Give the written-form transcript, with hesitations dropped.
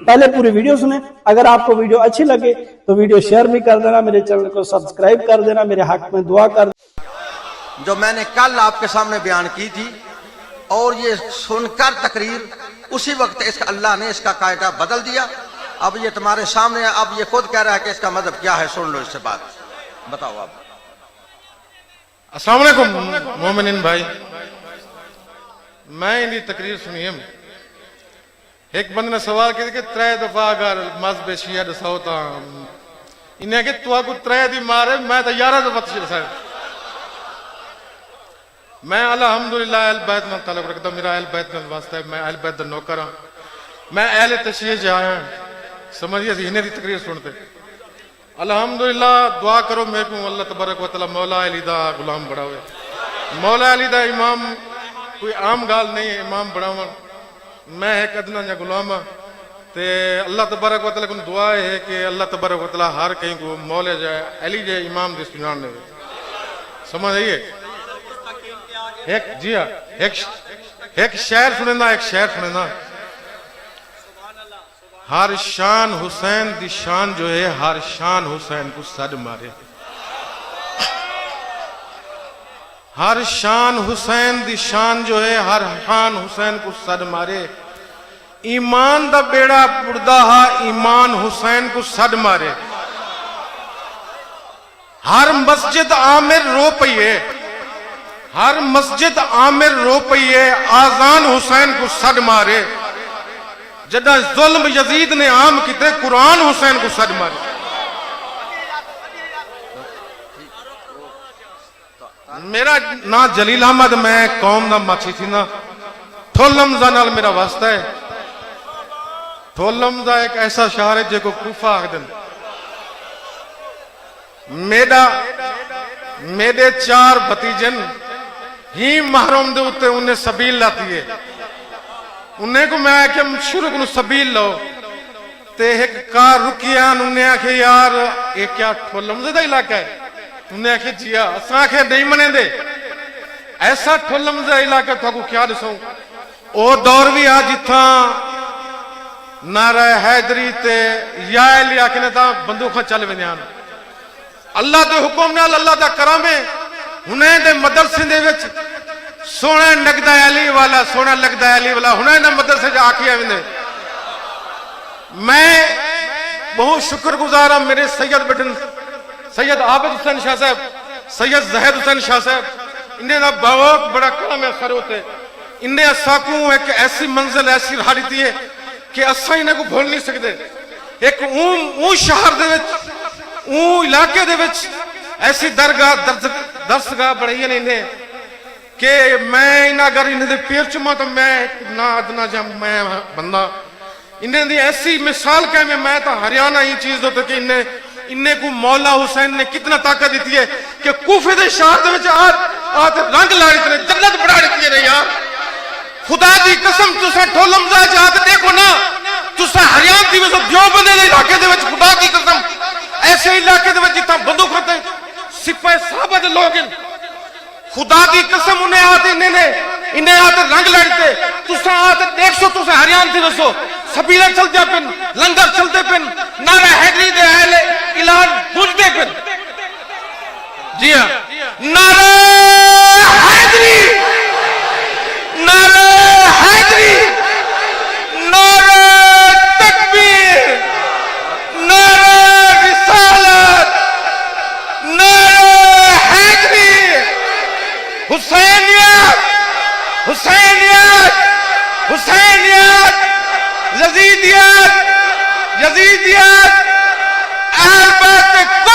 پہلے پوری ویڈیو سنیں. اگر آپ کو ویڈیو اچھی لگے تو ویڈیو شیئر بھی کر دینا, میرے چینل کو سبسکرائب کر دینا, میرے حق میں دعا کر دینا. جو میں نے کل آپ کے سامنے بیان کی تھی اور یہ سن کر تقریر اسی وقت اللہ نے اس کا قاعدہ بدل دیا. اب یہ تمہارے سامنے ہے, اب یہ خود کہہ رہا ہے کہ اس کا مذہب کیا ہے. سن لو اس سے بات, بتاؤ آپ. السلام علیکم مومنین بھائی, میں انہی تقریر سنی ہم. ایک بندے نے سوال کیا کہ 3 دفعہ اگر مذہب شیعہ دساؤ تا انہیں کہ تو کو 3 دی مارے, میں تا 11 دفعہ تشریح دساؤ. میں الحمدللہ اہل بیت میں تعلق رکھتا ہوں, میرا اہل بیت میں واسطہ ہے, میں اہل بیت دا نوکر ہوں, میں اہل تشیع جا آیا ہوں. سمجھئے انہیں دی تقریر سنتے الحمدللہ. دعا کرو میرے کو اللہ تبارک و تعالی مولا علی دا غلام بڑا ہوئے. مولا علی دا امام کوئی عام گال نہیں ہے, امام بڑا ہوں. میں ایک ادنا جا غلام ہوں. تے اللہ تبارک و تعالی کو دعا ہے کہ اللہ تبارک و تعالی ہر کہیں کو مولا جائے علی جائے امام دی سنان نے. سمجھ آئیے ایک جی ہاں ایک شعر سننا, ایک شعر سننا. ہر شان حسین دی شان جو ہے ہر شان حسین کو سد مارے. ہر شان حسین دی شان جو ہے ہر شان حسین کو سد مارے. ایمان دا بیڑا پڑدا ہا ایمان حسین کو سد مارے. ہر مسجد عامر رو پئیے, ہر مسجد عامر رو پئیے, آزان حسین کو سد مارے. جدہ ظلم یزید نے عام کیتے قرآن حسین کو سد مارے. میرا نا جلیل احمد, میں قوم دا ماچھی تھی نا. تھولمزہ نال میرا واسطہ ہے. تھولمزہ ایک ایسا شہر ہے جے کو کوفہ آگ دن. میرے 4 بھتیجن ہی محرم دے ہوتے انہیں سبیل لاتی ہے. انہیں کو میں کہ شروع کنو سبیل لو تے ایک کار رکیان. انہیں آکھے یار یہ کیا ٹھولمزہ دا علاقہ ہے؟ انہیں آکھے جی ہاں. اساں آکھے نہیں منے دے, ایسا ٹھولمزہ علاقہ تو کو کیا دسوں. او دور بھی آ جتھاں نعرہ حیدری تے یا علی آکھنے تا بندوقاں چل ویندیاں. اللہ دے حکم نال اللہ دا کرم ہے. انہیں دے مدرسے دے وچ سونا لگدا علی والا, سونا لگدا علی والا. انہیں دے مدرسے جا آکھیا ویندے. میں بہت شکر گزار ہوں میرے سید بٹن سید عابد حسین شاہ صاحب, سید زہید حسین شاہ صاحب. انہیں دا بہت بڑا کام ہے سر ہوتے. انہیں اساکوں ایک ایسی منزل ایسی رہا دیتی ہے کہ اساں انہیں کو بھول نہیں سکتے. ایک اون شہر دے وچ اون علاقے دے وچ ایسی درگاہ درسگاہ بڑھائی ہیں انہیں کہ میں انہیں اگر انہیں دے پیر چما تو میں نا ادنا جا میں بندہ. انہیں دی ایسی مثال کہ میں تا ہریانہ ہی چیز ہوتا کہ انہیں کو مولا حسین نے کتنا طاقت دیتی ہے کہ کوفے دے شہر دے وچ آت رنگ لائے اتنے جنت بڑھا دیتی ہے. نہیں یار خدا دی قسم تسا ٹھولمزہ جات دیکھو نا, تسا ہریان دی وچ دیو بندے دے علاقے دے وچ خدا دی قسم ایسے علاقے دے وچ جتھاں بندوق ہوتے سپاہی صحابہ دے لوگ ہیں. خدا دی قسم انہیں آتے رنگ لڑتے. تسا آتے دیکھ سو تسا ہریان تھی رسو سبیلہ چلتے پن, لنگر چلتے پن, نعرہ حیدری دے اہل اعلان گونجتے پن. جی ہاں نعرہ حیدری, نعرہ حیدری, نعرہ تکبیر, نعرہ رسالت, نعرہ حیدری, حسینیت, حسینیت, حسینیت, یزیدیت, یزیدیت, اہل بیت